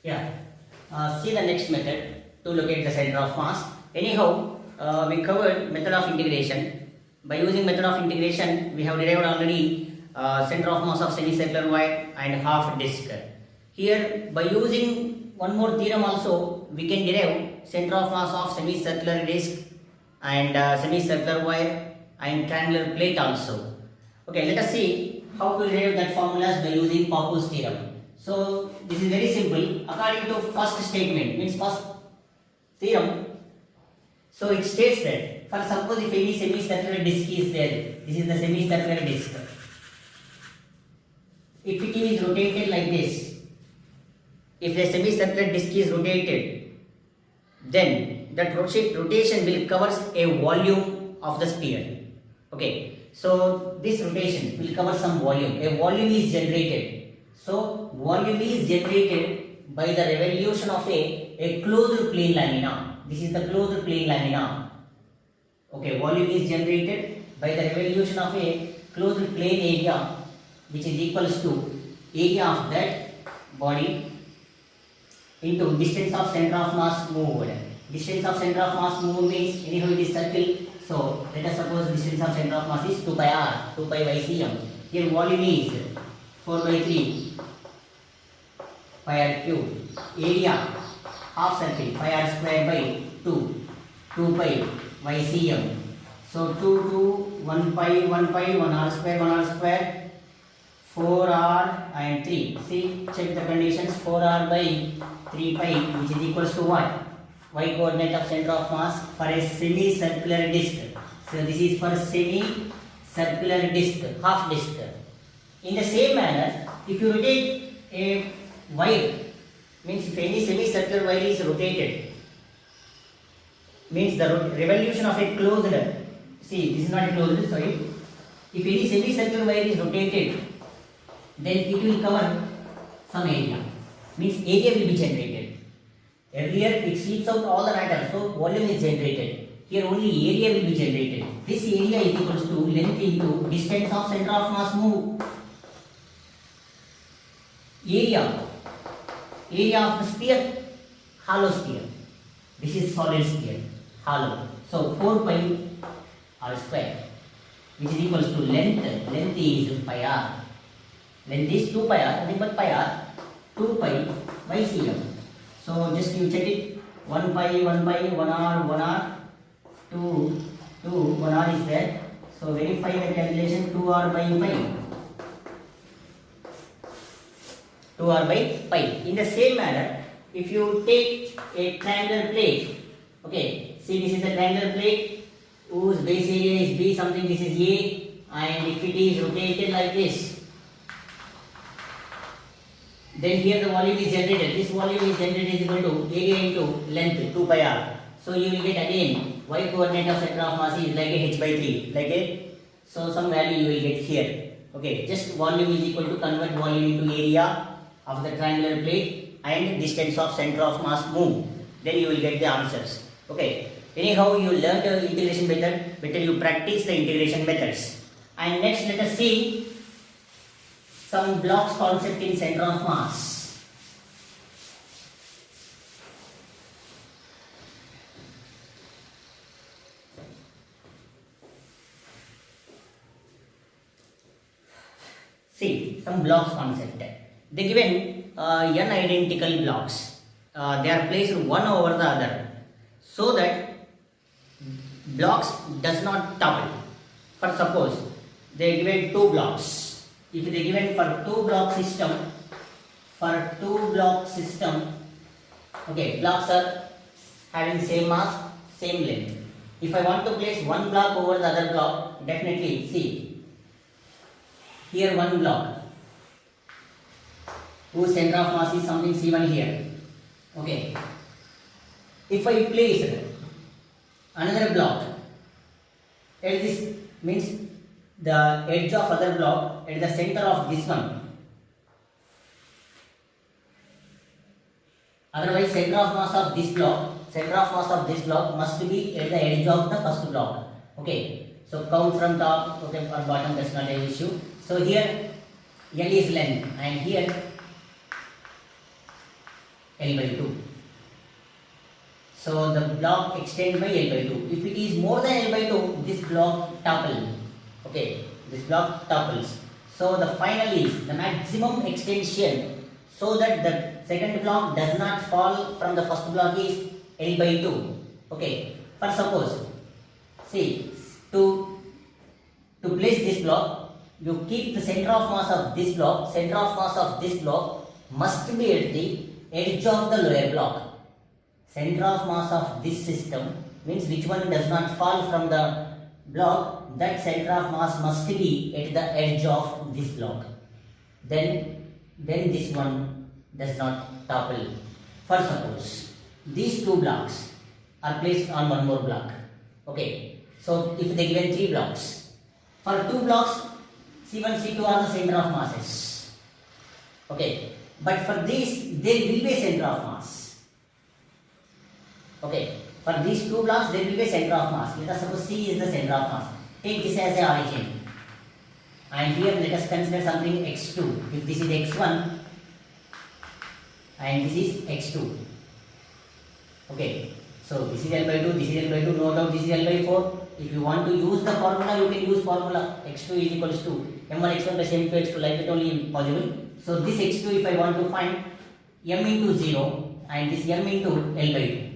Yeah. See the next method to locate the center of mass. Anyhow, we covered method of integration. By using method of integration, we have derived already center of mass of semicircular wire and half disc. Here, by using one more theorem also, we can derive center of mass of semicircular disc and semicircular wire and triangular plate also. Okay, let us see how to derive that formulas by using Pappus theorem. So this is very simple. According to first statement, means first theorem. So it states that for suppose if any semicircular disc is there, this is the semicircular disc. If it is rotated like this, if the semicircular disc is rotated, then that rotation will covers a volume of the sphere. Okay, so this rotation will cover some volume. A volume is generated. So volume is generated by the revolution of a closed plane lamina. This is the closed plane lamina. Okay, volume is generated by the revolution of a closed plane area, which is equals to area of that body into distance of center of mass moved. Distance of center of mass moved means anyhow it is circle. So let us suppose distance of center of mass is 2 pi r, 2 pi by cm. Here volume is 4 by 3 pi r cube. Area half circle pi r square by 2, 2 pi by cm. So 2, 1 pi, 1 pi, 1 r square, 4 r and 3. See, check the conditions. 4 r by 3 pi, which is equals to what? Y coordinate of center of mass for a semicircular disc. So this is for semicircular disc, half disc. In the same manner, if you rotate a wire, means if any semicircular wire is rotated, means the revolution of a closed, see this is not a closed, sorry. If any semicircular wire is rotated, then it will cover some area, means area will be generated. Earlier it sweeps out all the matter, so volume is generated. Here only area will be generated. This area is equals to length into distance of center of mass moved. Area of the sphere, hollow sphere. This is solid sphere, hollow. So 4 pi r square, which is equals to length. Length is pi r. Length is 2 pi r, nothing but pi r. 2 pi by cm. So just you check it. 1 pi, 1 pi, 1 r, 2, 1 r is there. So verify the calculation. 2 r by pi. 2 r by pi. In the same manner, if you take a triangular plate, okay, see this is the triangular plate whose base area is B something, this is A, and if it is rotated like this, then here the volume is generated. This volume is generated is equal to area into length 2 pi r. So you will get again y coordinate of center of mass is like a h by 3, like a, so some value you will get here. Okay, just volume is equal to convert volume into area of the triangular plate and distance of center of mass moved. Then you will get the answers. Okay. Anyhow, you learned the integration method. Better you practice the integration methods. And next, let us see some blocks concept in center of mass. See some blocks concept. They given n identical blocks. They are placed one over the other, so that blocks does not double. For suppose they given 2 blocks. If they given for 2 block system, okay, blocks are having same mass, same length. If I want to place one block over the other block, definitely see here one block whose center of mass is something C1 here. Okay. If I place another block at this, means the edge of other block at the center of this one, otherwise center of mass of this block must be at the edge of the first block. Okay, so count from top, okay, or bottom, that's not an issue. So here L is length and here L by 2. So the block extends by L by 2. If it is more than L by 2, this block topples. Okay, this block topples. So the final is the maximum extension so that the second block does not fall from the first block is L by 2. Okay, for suppose, see, to place this block, you keep the center of mass of this block, center of mass of this block must be at the edge of the lower block. Center of mass of this system means which one does not fall from the block, that center of mass must be at the edge of this block. Then this one does not topple. For suppose, these two blocks are placed on one more block. Okay, so if they given three blocks, for two blocks, C1, C2 are the center of masses. Okay, but for these, there will be a center of mass. Okay, for these two blocks, there will be a center of mass. Let us suppose C is the center of mass. Take this as a origin. And here let us consider something x2. If this is x1 and this is x2. Okay, so this is L by 2, this is L by 2, no doubt this is L by 4. If you want to use the formula, you can use formula x2 is equals to m1 x1 plus m2 x2, like that only possible. So this x2, if I want to find m into 0 and this m into L by 2.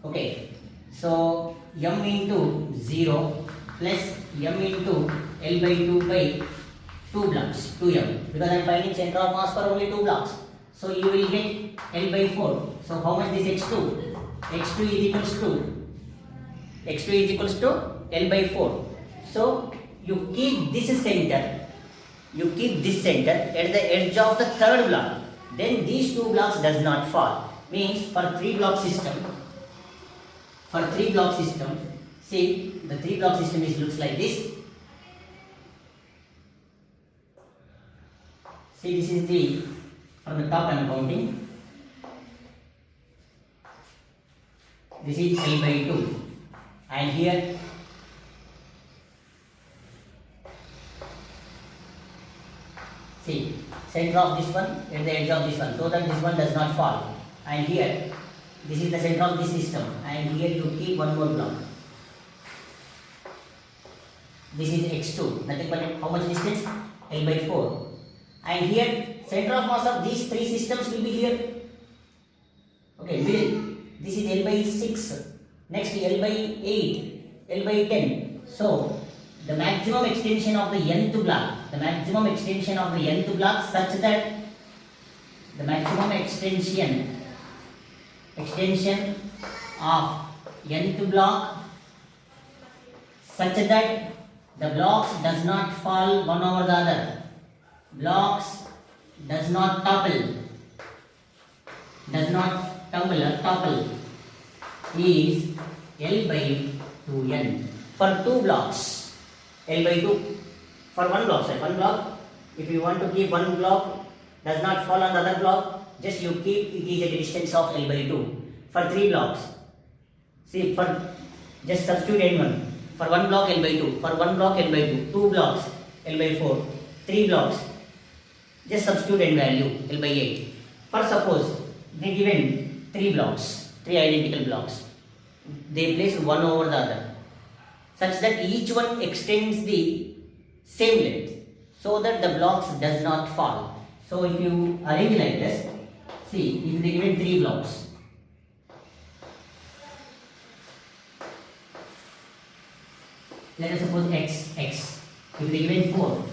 Okay, so m into 0 plus m into L by 2 by 2 blocks, 2m, because I am finding center of mass for only 2 blocks. So you will get L by 4. So how much this x2? x2 is equals to L by 4. So you keep this center at the edge of the third block. Then these 2 blocks does not fall. Means for 3 block system, see the 3 block system looks like this. See, this is the, from the top I am counting. This is L by 2. And here see, center of this one at the edge of this one, so that this one does not fall. And here, this is the center of this system, and here you keep one more block. This is x2, nothing but how much distance? L by 4. And here, center of mass of these 3 systems will be here. Okay, middle. This is L by 6. Next L by 8, L by 10. So the maximum extension of the nth block, such that the maximum extension of nth block such that the blocks does not fall one over the other. Blocks does not topple is L by 2n. For 2 blocks, L by 2. For one block, if you want to keep one block does not fall on the other block, just you keep it is a distance of L by 2. For 3 blocks, see, for just substitute n1. For 1 block L by 2, for 1 block L by 2, 2 blocks L by 4, 3 blocks, just substitute n value L by 8. For suppose they given 3 blocks, 3 identical blocks, they place one over the other, such that each one extends the same length, so that the blocks does not fall. So if you arrange like this, see, if they given 3 blocks, let us suppose x. If they given 4,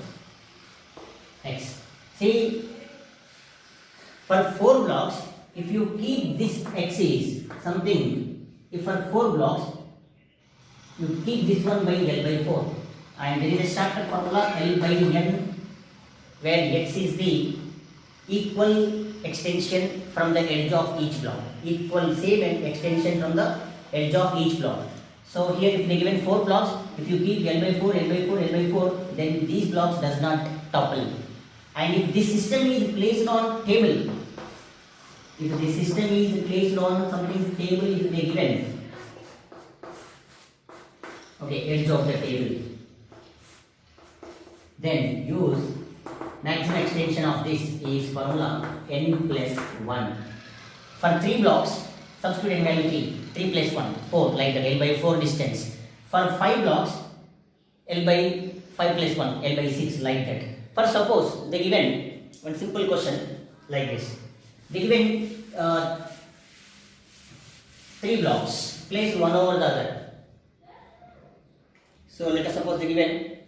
x. See, for 4 blocks, if you keep this x is something, if for 4 blocks, you keep this one by L by 4. And there is a shortcut formula L by n, where x is the equal extension from the edge of each block. Equal, same extension from the edge of each block. So here if they given 4 blocks, if you keep L by 4, L by 4, L by 4, then these blocks does not topple. And if this system is placed on table, if the system is placed on something table, if they given, okay, edge of the table, then use Maximum extension of this is formula n plus 1. For 3 blocks, substitute n value 3 plus 1, 4, like that, L by 4 distance. For 5 blocks, L by 5 plus 1, L by 6, like that. For suppose they given one simple question like this. They given 3 blocks, place one over the other. So let us suppose they given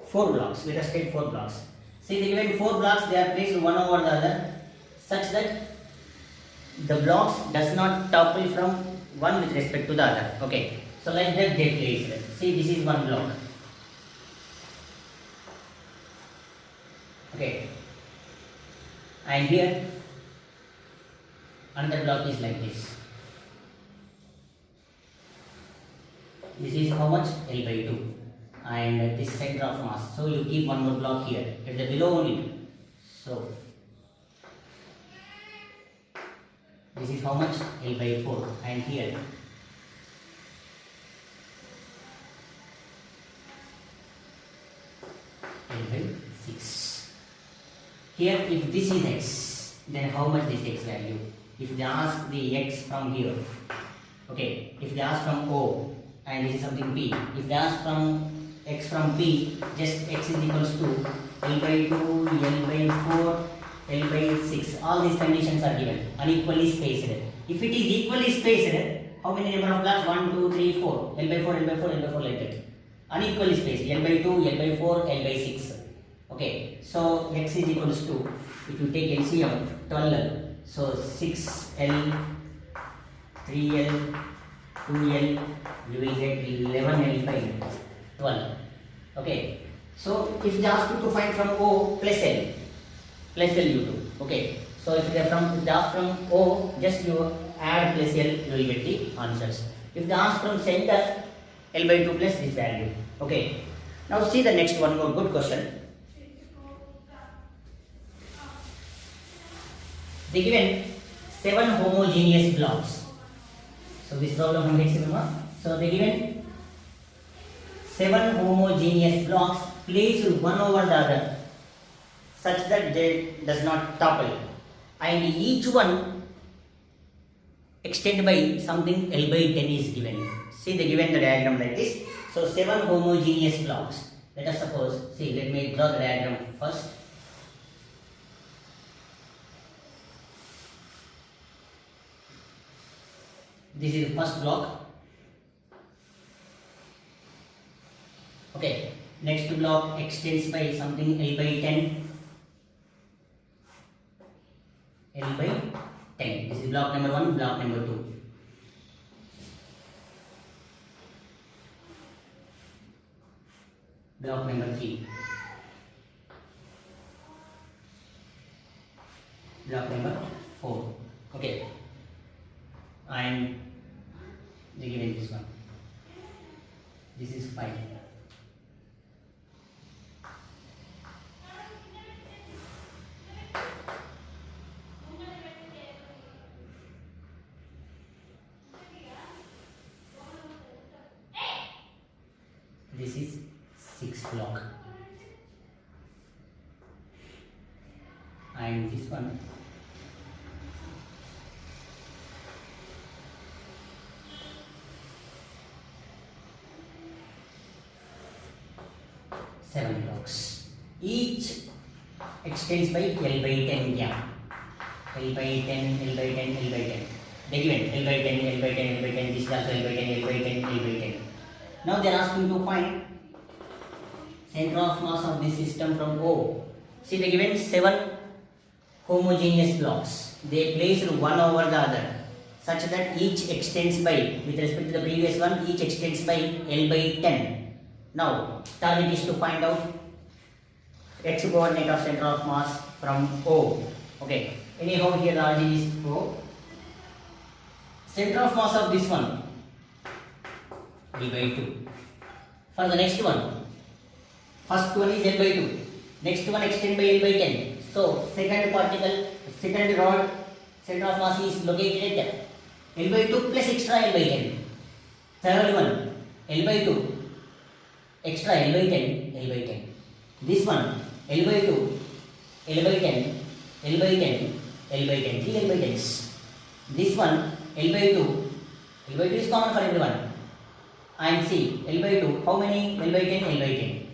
4 blocks. Let us take 4 blocks. See, they given 4 blocks, they are placed one over the other such that the blocks does not topple from one with respect to the other. Okay. So like that they placed. See, this is one block. Okay. And here another block is like this. This is how much? L by 2. And this center of mass. So you keep one more block here at the below only. So this is how much? L by 4. And here L by 6. Here if this is x, then how much this x value? If they ask the x from here, okay, if they ask from O and this is something P, if they ask from x from P, just x is equals to L by 2, L by 4, L by 6. All these conditions are given, unequally spaced. If it is equally spaced, how many number of blocks? 1, 2, 3, 4. L by 4, L by 4, L by 4, like that. Unequally spaced. L by 2, L by 4, L by 6. Okay, so x is equals to, if you take LCM, 12. So 6L, 3L, 2L, you will get 11L by 12. Okay, so if they ask you to find from O plus L you do. Okay, so if they ask from O, just you add plus L, you will get the answers. If they ask from center, L by 2 plus this value. Okay, now see the next one more good question. They given 7 homogeneous blocks. So this problem from Hexagonal. So they given 7 homogeneous blocks placed one over the other such that they does not topple, and each one extended by something L by 10 is given. See, they given the diagram like this. So 7 homogeneous blocks. Let us suppose, see, let me draw the diagram first. This is the first block. Okay, next block extends by something L by 10. L by 10. This is block number 1, block number 2. Block number 3. Block number 4. Okay. And they given this one. This is 5. This is 6 block. And this one seven blocks. Each extends by L by 10 gap. L by 10, L by 10, L by 10. They given L by 10, L by 10, L by 10. This is also L by 10, L by 10, L by 10. Now they are asking to find center of mass of this system from O. See, they given 7 homogeneous blocks. They placed one over the other such that each extends by, with respect to the previous one, each extends by L by 10. Now, target is to find out x coordinate of center of mass from O. Okay. Anyhow, here the origin is O. Center of mass of this one, L by 2. For the next one, first one is L by 2. Next one extend by L by 10. So, second particle, second rod, center of mass is located at L by 2 plus extra L by 10. Third one, L by 2 extra L by 10, L by 10. This one, L by 2, L by 10, L by 10, L by 10. 3 L by 10s. This one, L by 2. L by 2 is common for everyone. And see, L by 2, how many? L by 10, L by 10.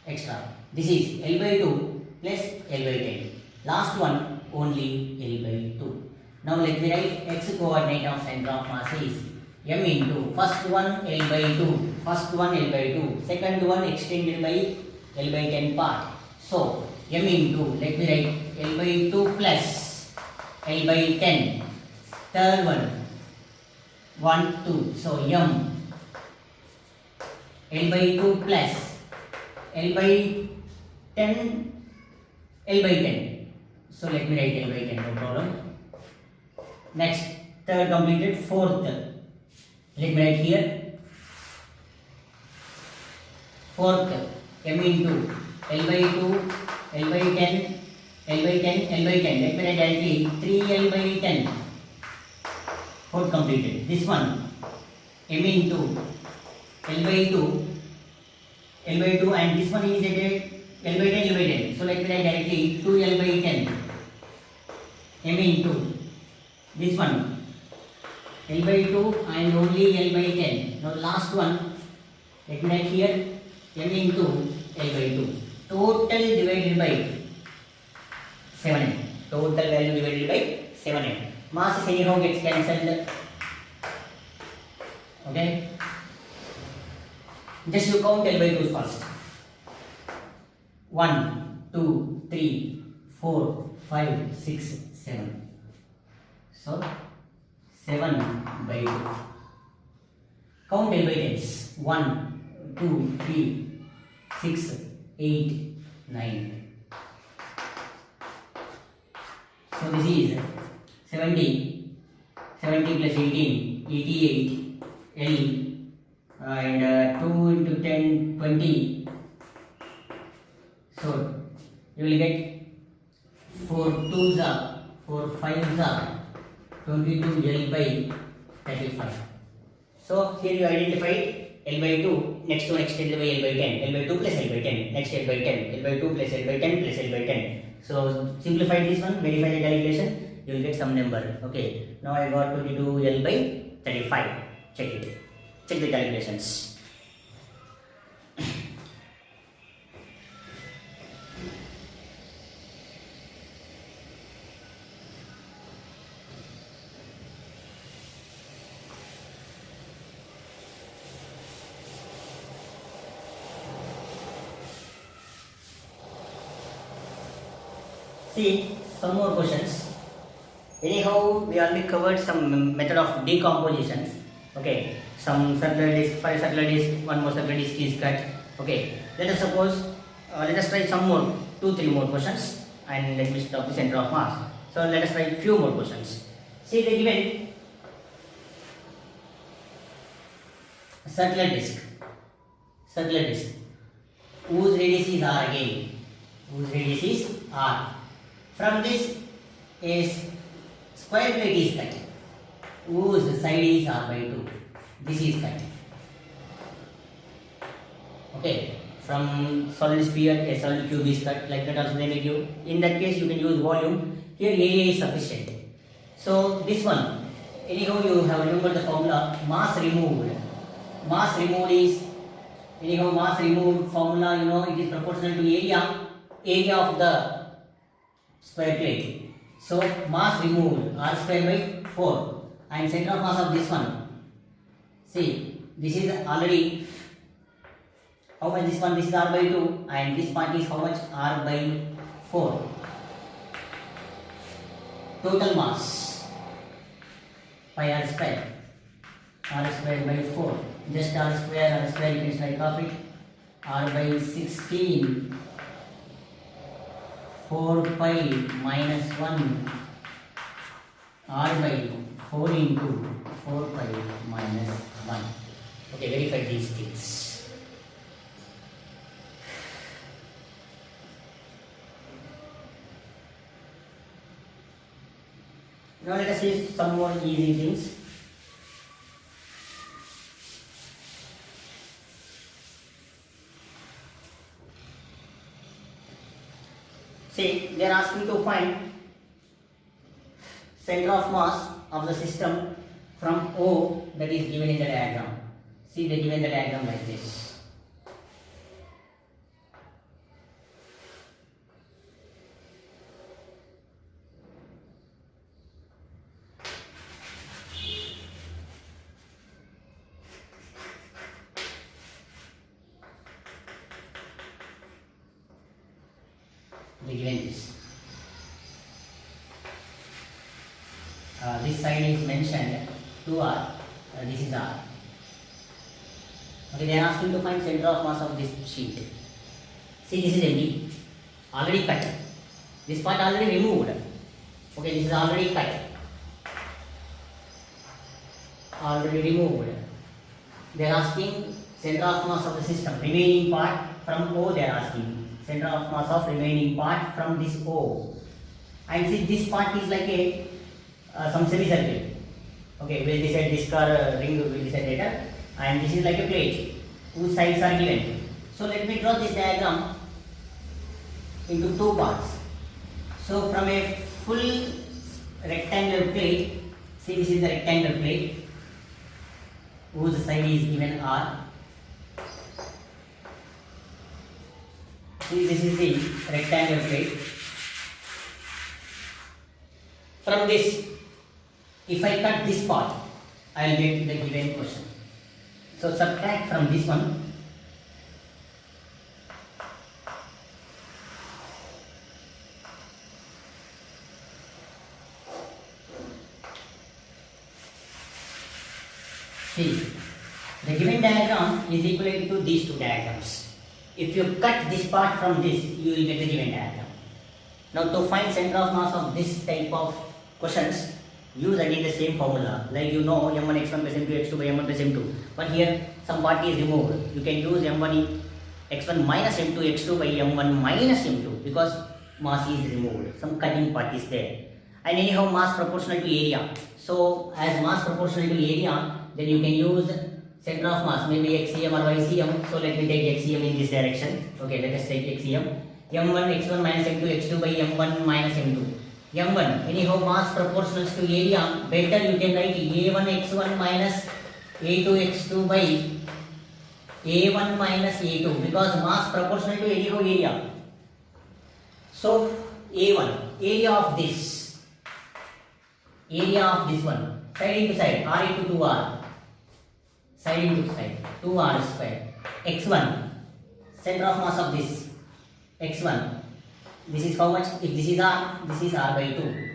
Extra. This is L by 2 plus L by 10. Last one, only L by 2. Now let me write x coordinate of center of mass is m into first one L by 2, first one L by 2, second one extended by L by 10 part. So m into, let me write L by 2 plus L by 10. Third one 1 2. So m L by 2 plus L by 10, L by 10. So let me write L by 10, no problem. Next, third completed. Fourth, let me write here. Fourth, m into L by 2, L by 10, L by 10, L by 10. Let me write directly 3 L by 10. Fourth completed. This one, m into L by 2, L by 2, and this one is at L by 10, L by 10. So let me write directly 2 L by 10. M into this one L by 2 and only L by 10. Now last one, let me write here M into L by 2. Total divided by 7m. Total value divided by 7m. Mass anyhow gets cancelled. Okay. Just you count L by 2 first. 1, 2, 3, 4, 5, 6, 7. So 7 by 2. Count L by 10s. 1, 2, 3, 6, 8, 9. So this is 70. 70 plus 18, 88. L and 2 into 10, 20. So you will get 4 2s are 4 5s are 22 L by 35. So here you identified L by 2, next one extended by L by 10, L by 2 plus L by 10, next L by 10, L by 2 plus L by 10 plus L by 10. So simplify this one, verify the calculation, you will get some number. Okay, now I got 22 L by 35. Check it. Check the calculations. See some more questions. Anyhow, we already covered some method of decompositions. Okay, some circular disc, for a circular disc, one more circular disc is cut. Okay, let us suppose, let us try some more, 2-3 more questions, and let me stop the center of mass. So let us try few more questions. See the given circular disc, whose radius is r again, whose radius is r. From this is square plate is cut, whose side is r by 2. This is cut. Okay, from solid sphere a solid cube is cut, like that also they may give. In that case you can use volume. Here area is sufficient. So this one, anyhow you have remembered the formula, mass removed. Mass removed is, anyhow mass removed formula, you know, it is proportional to area of the square plate. So mass removed r square by 4, and center of mass of this one. See, this is already how much this one? This is r by 2, and this part is how much? R by 4. Total mass pi r square by 4. Just r square you can strike off it. R by 16. 4 pi minus 1 r by 4 into 4 pi minus 1. Okay, verify these things. Now let us see some more easy things. See, they are asking to find center of mass of the system from O that is given in the diagram. See, they given the diagram like this. They given this. This side is mentioned 2R, this is R. Okay, they are asking to find center of mass of this sheet. See, this is empty, already cut. This part already removed. Okay, this is already cut, already removed. They are asking center of mass of the system, remaining part from O. They are asking center of mass of remaining part from this O. And see, this part is like a some semicircle. Okay, we'll decide this ring, we'll decide later. And this is like a plate whose sides are given. So let me draw this diagram into two parts. So from a full rectangular plate, see, this is the rectangular plate whose side is given R. See, this is the rectangular plate. From this, if I cut this part, I will get the given question. So subtract from this one. See, the given diagram is equivalent to these two diagrams. If you cut this part from this, you will get the given diagram. Now to find center of mass of this type of questions, use again the same formula. Like you know m1 x1 plus m2 x2 by m1 plus m2. But here some part is removed. You can use m1 x1 minus m2 x2 by m1 minus m2 because mass is removed. Some cutting part is there. And anyhow mass proportional to area. So as mass proportional to area, then you can use center of mass, maybe xcm or ycm. So let me take xcm in this direction. Okay, let us take xcm. m1 x1 minus m2 x2 by m1 minus m2. m1, anyhow mass proportional to area, better you can write a1 x1 minus a2 x2 by a1 minus a2 because mass proportional to anyhow area. So a1, area of this one, side into side, r into 2r, side into side, 2r square. x1, center of mass of this x1, this is how much? If this is r by 2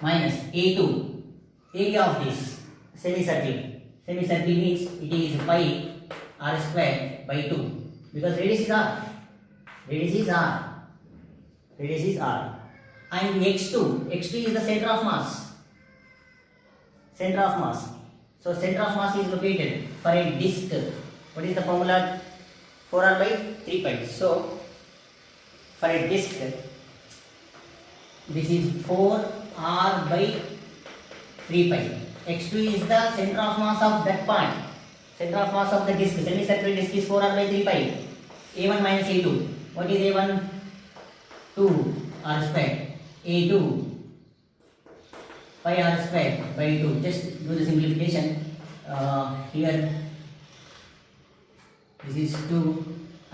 minus a2, area of this semicircle. Semicircle means it is pi r square by 2 because radius is r. Radius is r. Radius is r. And x2 is the center of mass. Center of mass. So center of mass is located for a disk. What is the formula? 4r by 3 pi. So for a disk, this is 4r by 3 pi. x2 is the center of mass of that part. Center of mass of the disk. Semicircular disk is 4r by 3 pi. a1 minus a2. What is a1? 2 r square. a2 pi r square by 2. Just do the simplification. Here this is 2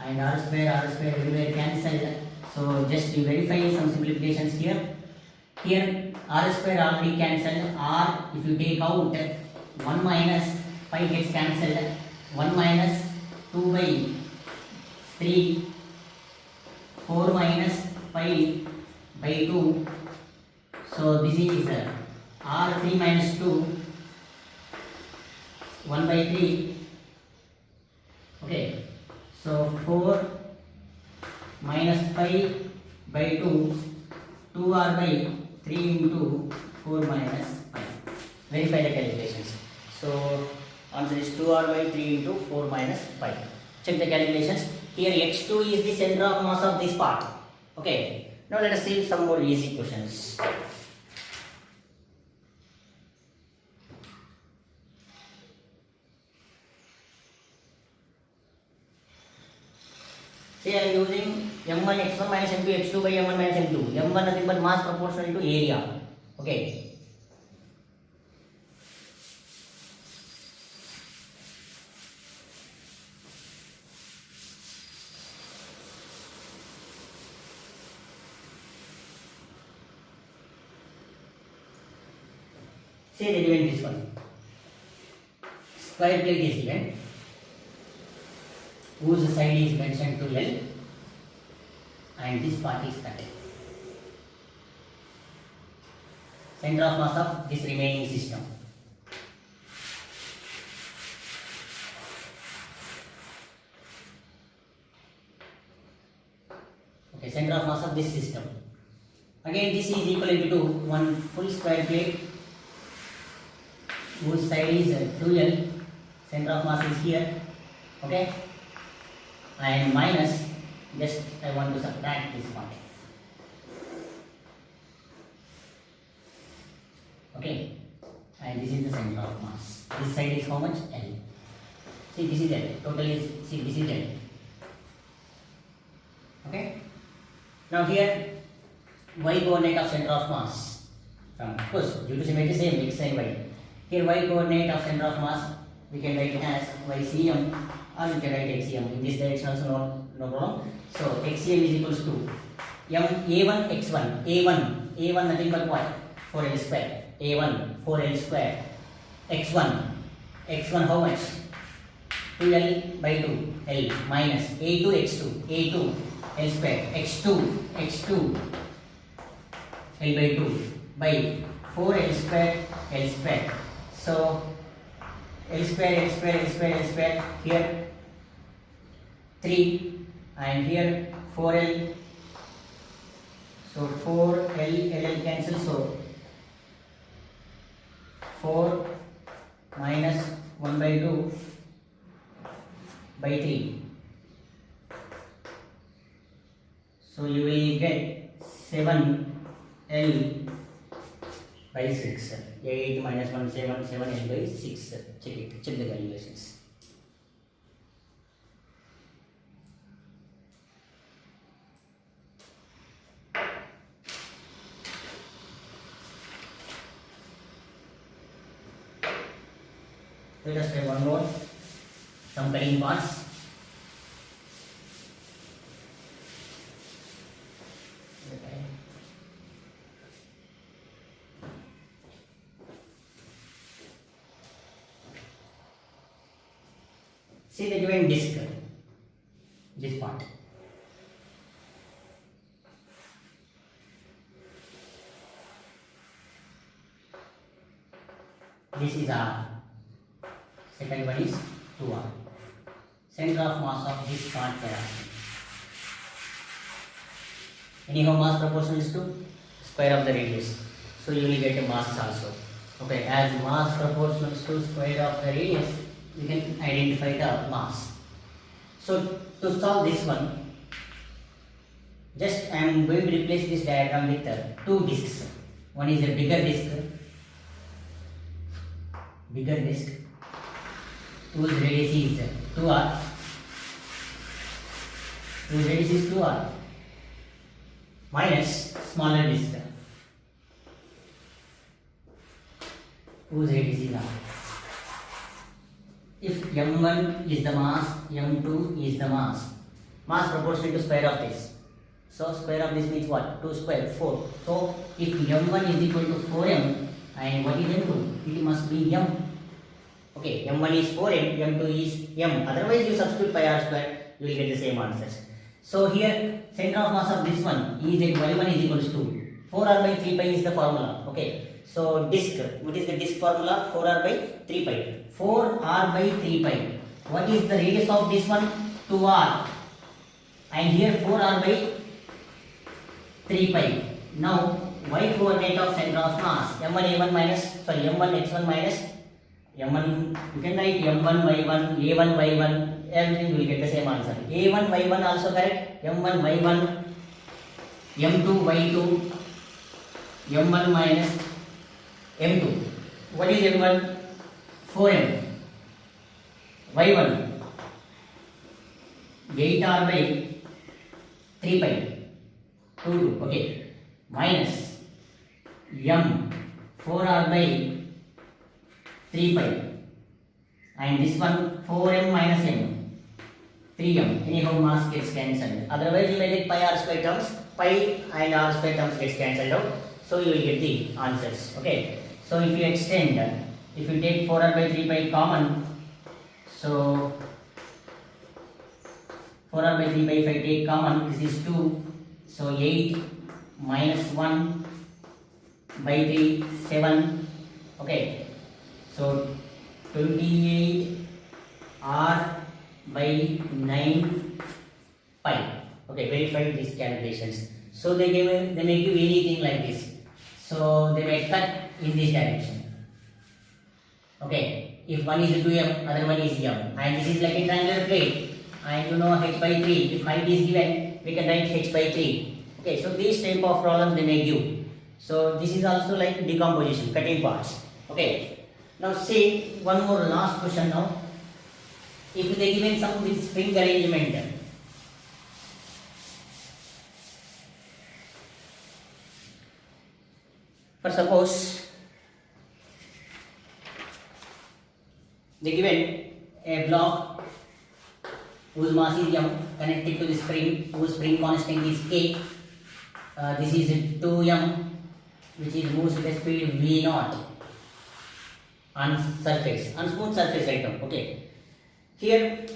and r square everywhere cancelled. So just you verify some simplifications here. Here r square already cancelled. R, if you take out 1 minus pi gets cancelled. 1 minus 2 by 3, 4 minus pi by 2. So this is r3 minus 2, 1 by 3. Okay, so 4 minus pi by 2, 2r by 3 into 4 minus pi. Verify the calculations. So answer is 2r by 3 into 4 minus pi. Check the calculations. Here x2 is the center of mass of this part. Okay. Now let us see some more easy questions. Say I am using m1 x1 minus m2 x2 by m1 minus m2. m1 nothing but mass proportional to area. Okay. Say the given this one. Square plate is given, whose side is mentioned to L, and this part is cut. Center of mass of this remaining system. Okay, center of mass of this system. Again, this is equivalent to one full square plate, whose side is 2L, center of mass is here, okay, and minus, just I want to subtract this part, okay, and this is the center of mass. This side is how much? L. See, this is L, total is, see, this is L, okay. Now here, y coordinate of center of mass, of course, due to symmetry same, x and y. Here y coordinate of center of mass, we can write it as ycm, or we can write xcm. In this direction also no problem. So xcm is equals to m a1 x1, a1 nothing but what? 4l square, a1 4l square, x1 how much? 2l by 2 l minus a2 x2 l square, x2 l by 2 by 4l square l square. So L square, here 3 and here 4L, so 4L, LL cancel, so 4 minus 1 by 2 by 3, so you will get 7L by 6. 8 minus 1, 7 L by 6. Check it, check the calculations. Let us try one more. Some cutting parts. See the given disc, this part. This is R. Second one is 2R. Center of mass of this part there. Anyhow, mass proportional is to square of the radius. So you will get a mass also. Okay, as mass proportional is to square of the radius, you can identify the mass. So to solve this one, just I am going to replace this diagram with two discs. One is a bigger disc, whose radius is 2r, minus smaller disc, whose radius is r. If m1 is the mass, m2 is the mass proportional to square of this. So square of this means what? 2 square, 4. So if m1 is equal to 4m, and what is m2? It must be m. Okay, m1 is 4m, m2 is m. Otherwise you substitute pi r square, you will get the same answers. So here center of mass of this one is at y1 is equals to 4r by 3 pi is the formula. Okay. So disc, what is the disc formula? 4r by 3 pi. 4r by 3 pi. What is the radius of this one? 2r. And here 4r by 3 pi. Now y coordinate of center of mass, m1 x1 minus m1, you can write m1 y1, a1 y1, everything you will get the same answer. a1 y1 also correct, m1 y1, m2 y2, m1 minus m2. What is m1? 4m. y1 8r by 3 pi 2 2, okay, minus m 4r by 3 pi, and this one 4m minus m 3m. Anyhow mass gets cancelled, otherwise you may get pi r square terms, pi and r square terms gets cancelled out, so you will get the answers. Okay, so if you extend, if you take 4r by 3 pi common, so 4r by 3 pi if I take common, this is 2, so 8 minus 1 by 3 7, okay, so 28 r by 9 pi. Okay, verify these calculations. So they may give anything like this, so they may cut in this direction. Okay, if one is 2m, other one is m, and this is like a triangular plate, and you know h by 3, if height is given, we can write h by 3. Okay, so these type of problems they may give. So this is also like decomposition, cutting parts. Okay, now see one more last question now. If they given some with spring arrangement, for suppose they given a block whose mass is m connected to the spring, whose spring constant is k. This is 2m, which is moves with a speed v naught on surface, on smooth surface right now. Okay, here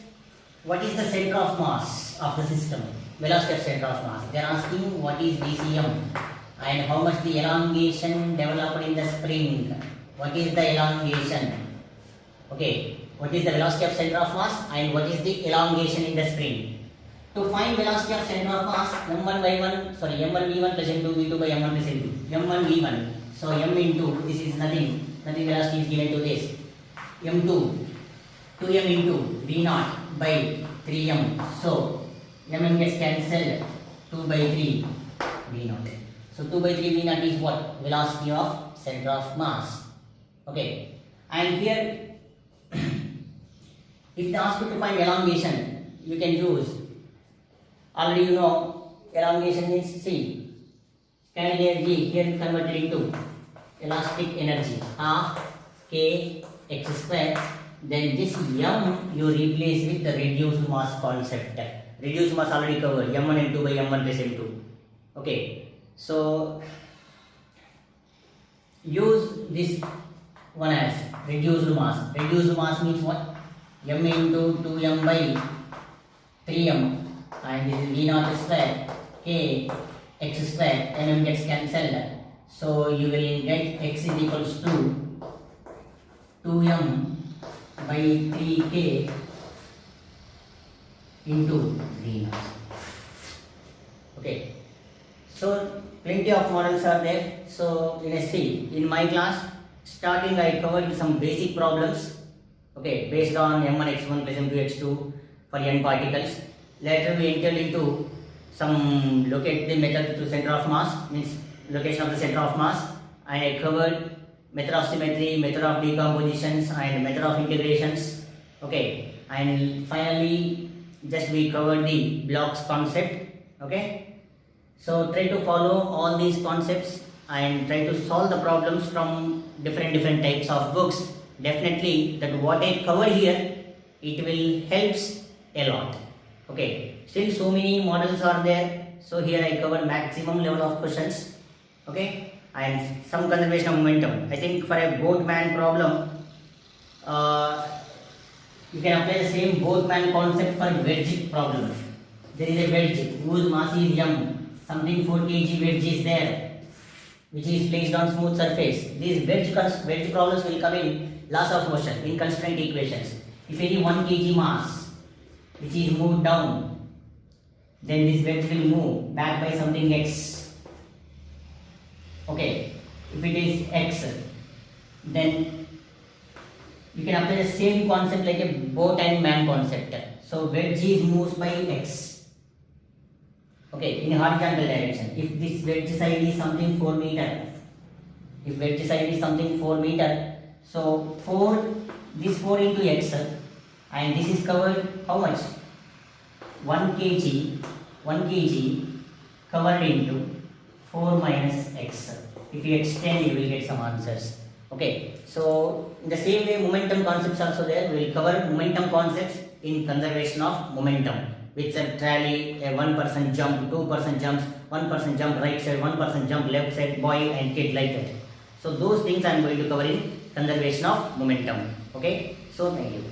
what is the center of mass of the system? Velocity of center of mass. They are asking what is VCM and how much the elongation developed in the spring. What is the elongation? Okay, what is the velocity of center of mass and what is the elongation in the spring? To find velocity of center of mass, m1 v1 plus m2 v2 by m1 plus m2. m1 v1, so m into, this is nothing velocity is given to this. m2, 2m into v0 by 3m, so mm gets cancelled, 2 by 3 v0. So 2 by 3 v0 is what? Velocity of center of mass. Okay, and here if they ask you to find elongation, you can use, already you know elongation means C, kinetic energy here converted into elastic energy, half k x square. Then this m you replace with the reduced mass concept. Reduced mass already covered, m1 m2 by m1 plus m2. Okay, so use this one as reduced mass. Reduced mass means what? M into 2m by 3m, and this is v naught square k x square, mm gets cancelled, so you will get x is equals to 2m by 3k into v naught. Okay, so plenty of models are there. So let's see, in my class starting I covered some basic problems, okay, based on m1 x1 plus m2 x2 for n particles. Later we entered into some locate the method to center of mass, means location of the center of mass, and I covered method of symmetry, method of decompositions, and method of integrations. Okay, and finally just we covered the blocks concept. Okay, so try to follow all these concepts and try to solve the problems from different types of books. Definitely that what I covered here, it will helps a lot. Okay, still so many models are there, so here I covered maximum level of questions. Okay, and some conservation of momentum. I think for a Boltzmann problem, you can apply the same Boltzmann concept for wedge problem. There is a wedge whose mass is m, something 4 kg wedge is there, which is placed on smooth surface. These wedge problems will come in laws of motion, in constraint equations. If any 1 kg mass which is moved down, then this wedge will move back by something x. Okay, if it is x, then you can apply the same concept like a boat and man concept. So wedge is moves by x. Okay, in horizontal direction. If this wedge side is something 4 meter, if wedge side is something 4 meter, so 4, this 4 into x, and this is covered how much? 1 kg. 1 kg covered into 4 minus x. If you extend, you will get some answers. Okay, so in the same way, momentum concepts also there. We will cover momentum concepts in conservation of momentum. With a trolley, a 1% jump, 2% jumps, 1% jump right side, 1% jump left side, boy and kid, like that. So those things I am going to cover in conservation of momentum. Okay, so thank you.